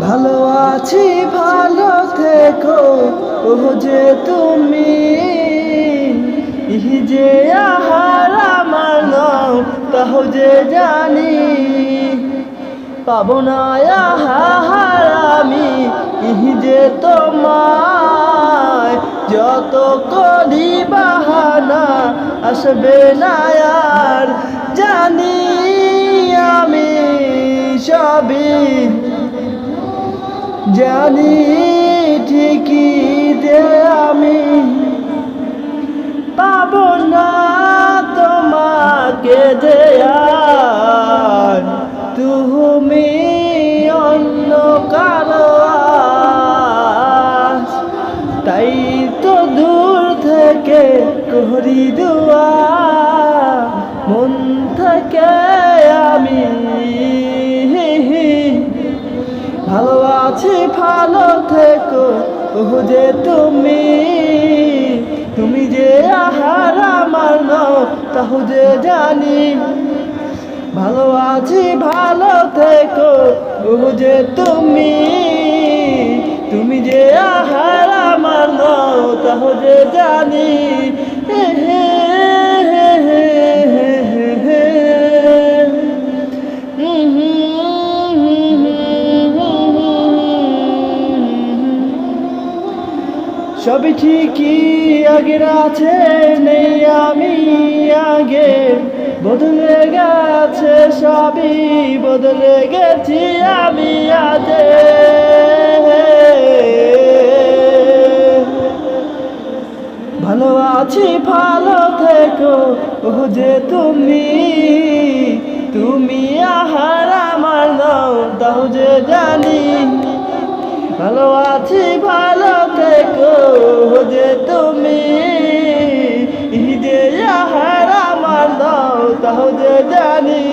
ভালো আছি ভালো থেকো ও যে তুমি, ইহি যে আহার আমার নাও তাহ যে জানি। পাবো না আহার আমি ইহি যে তোমায়, যত করি বাহানা আসবে না আর। জানি আমি সবই জানি ঠিকই যে আমি পাবো না তোমাকে যে আর, তুমি অন্য কারো আশ। তাই তো দূর থেকে করি দুয়া, মন থেকে আমি ভালো আছি ভালো থেকো ও যে তুমি, তুমি যে আহার আমার নাও তাহ যে জানি। ভালো আছি ভালো থেকো ও যে তুমি, তুমি যে আহার আমার নাও তাহ যে জানি। হে হে হে হে হে হে হে। সবই ঠিকই আগের আছে, নেই আমি আগে, বদলে গেছে সবই বদলে গেছি আমি আজে। ভালো আছি ভালো থেকো ও যে তুমি, তুমি আহার আমার নাও তাও যে জানি। ভালো আছি ভালো থেকো যে তুমি, যে আহার আমার দাও তাও যে জানি।